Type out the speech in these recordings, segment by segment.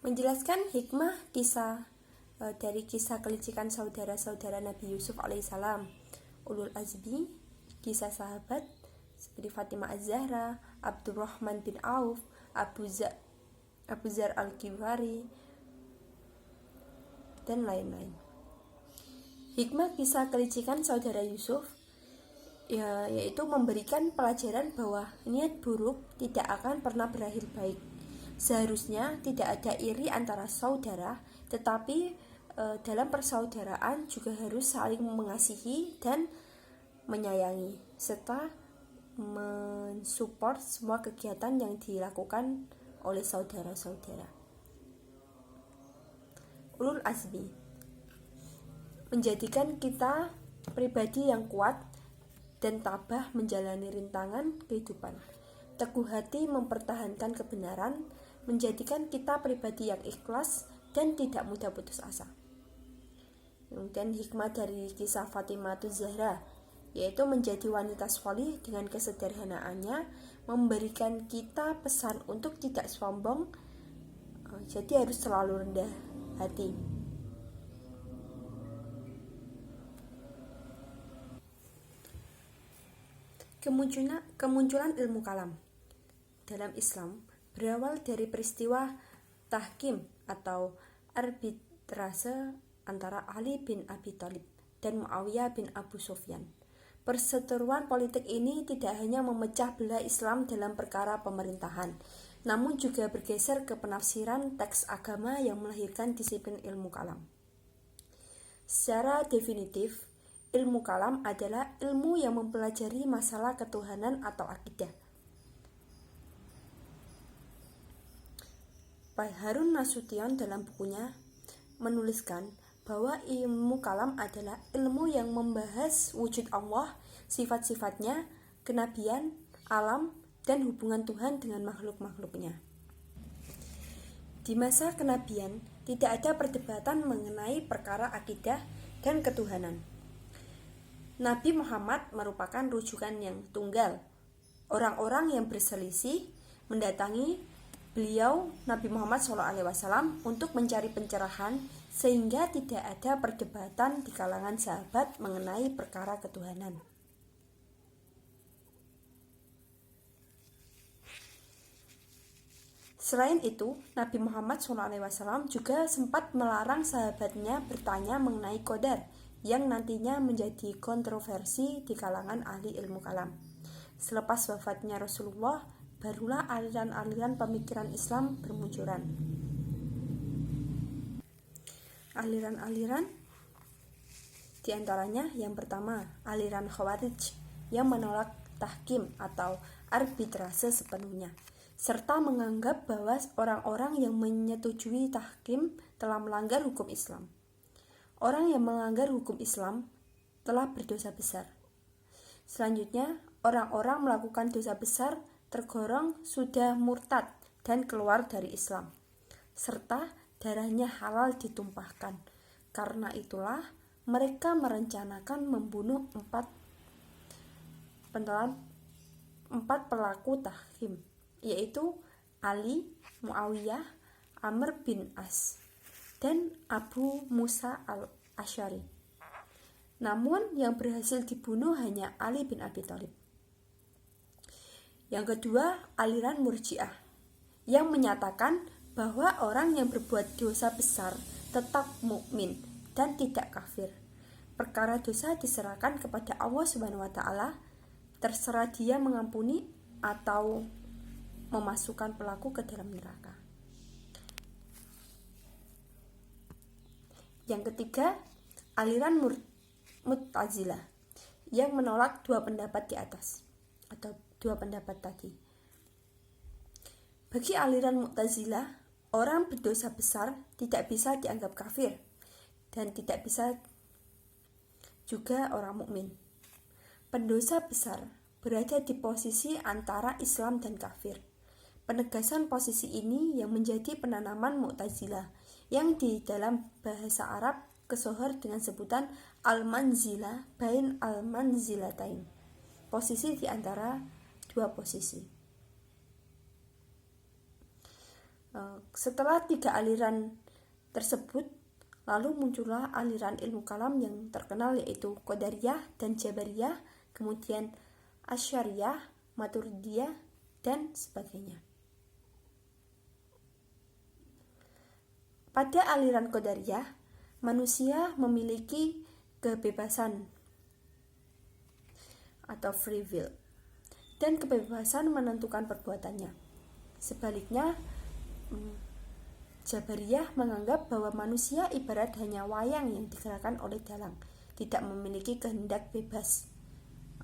Menjelaskan hikmah dari kisah kelicikan saudara-saudara Nabi Yusuf alaihissalam, ulul azmi, kisah sahabat seperti Fatimah Az-Zahra, Abdurrahman bin Auf, Abu Zar Al-Ghifari, dan lain-lain. Hikmah kisah kelicikan saudara Yusuf yaitu memberikan pelajaran bahwa niat buruk tidak akan pernah berakhir baik. Seharusnya tidak ada iri antara saudara, tetapi dalam persaudaraan juga harus saling mengasihi dan menyayangi, serta mensupport semua kegiatan yang dilakukan oleh saudara-saudara. Ulul azmi menjadikan kita pribadi yang kuat dan tabah menjalani rintangan kehidupan. Teguh hati mempertahankan kebenaran, menjadikan kita pribadi yang ikhlas dan tidak mudah putus asa. Kemudian hikmah dari kisah Fatimah Az-Zahra, yaitu menjadi wanita sholih dengan kesederhanaannya, memberikan kita pesan untuk tidak sombong, jadi harus selalu rendah hati. Kemunculan ilmu kalam dalam Islam berawal dari peristiwa tahkim atau arbitrase antara Ali bin Abi Thalib dan Muawiyah bin Abu Sufyan. Perseteruan politik ini tidak hanya memecah belah Islam dalam perkara pemerintahan, namun juga bergeser ke penafsiran teks agama yang melahirkan disiplin ilmu kalam. Secara definitif, ilmu kalam adalah ilmu yang mempelajari masalah ketuhanan atau akidah. Pak Harun Nasution dalam bukunya menuliskan bahwa ilmu kalam adalah ilmu yang membahas wujud Allah, sifat-sifatnya, kenabian, alam, dan hubungan Tuhan dengan makhluk-makhluknya. Di masa kenabian, tidak ada perdebatan mengenai perkara akidah dan ketuhanan. Nabi Muhammad merupakan rujukan yang tunggal. Orang-orang yang berselisih mendatangi beliau Nabi Muhammad SAW untuk mencari pencerahan, sehingga tidak ada perdebatan di kalangan sahabat mengenai perkara ketuhanan. Selain itu, Nabi Muhammad SAW juga sempat melarang sahabatnya bertanya mengenai qadar, yang nantinya menjadi kontroversi di kalangan ahli ilmu kalam. Selepas wafatnya Rasulullah, barulah aliran-aliran pemikiran Islam bermunculan. Aliran-aliran diantaranya yang pertama, aliran Khawarij yang menolak tahkim atau arbitrase sepenuhnya, serta menganggap bahwa orang-orang yang menyetujui tahkim telah melanggar hukum Islam. Orang yang melanggar hukum Islam telah berdosa besar. Selanjutnya, orang-orang melakukan dosa besar tergolong sudah murtad dan keluar dari Islam, serta darahnya halal ditumpahkan. Karena itulah mereka merencanakan membunuh empat pelaku tahkim, yaitu Ali, Muawiyah, Amr bin As, dan Abu Musa al-Asy'ari. Namun yang berhasil dibunuh hanya Ali bin Abi Thalib. Yang kedua, aliran Murji'ah yang menyatakan bahwa orang yang berbuat dosa besar tetap mukmin dan tidak kafir. Perkara dosa diserahkan kepada Allah SWT, terserah dia mengampuni atau memasukkan pelaku ke dalam neraka. Yang ketiga, aliran Mu'tazilah yang menolak dua pendapat di atas atau dua pendapat tadi. Bagi aliran Mu'tazilah, orang berdosa besar tidak bisa dianggap kafir dan tidak bisa juga orang mukmin. Pendosa besar berada di posisi antara Islam dan kafir. Penegasan posisi ini yang menjadi penanaman Mu'tazilah, yang di dalam bahasa Arab kesohor dengan sebutan al-manzilah bain al-manzilatain, posisi di antara dua posisi. Setelah 3 aliran tersebut, lalu muncullah aliran ilmu kalam yang terkenal, yaitu Qadariyah dan Jabariyah, kemudian Asy'ariyah, Maturidiyah, dan sebagainya. Pada aliran Qadariyah, manusia memiliki kebebasan atau free will dan kebebasan menentukan perbuatannya. Sebaliknya, Jabariyah menganggap bahwa manusia ibarat hanya wayang yang digerakkan oleh dalang, tidak memiliki kehendak bebas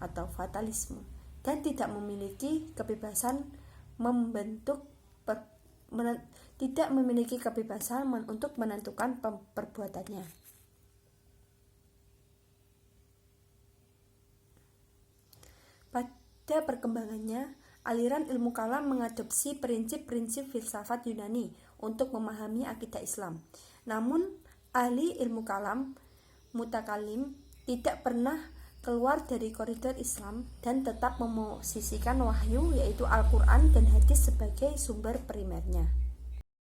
atau fatalisme, dan tidak memiliki kebebasan untuk menentukan perbuatannya. Pada perkembangannya, aliran ilmu kalam mengadopsi prinsip-prinsip filsafat Yunani untuk memahami akidah Islam. Namun, ahli ilmu kalam mutakalim tidak pernah keluar dari koridor Islam dan tetap memosisikan wahyu, yaitu Al-Quran dan hadis, sebagai sumber primernya.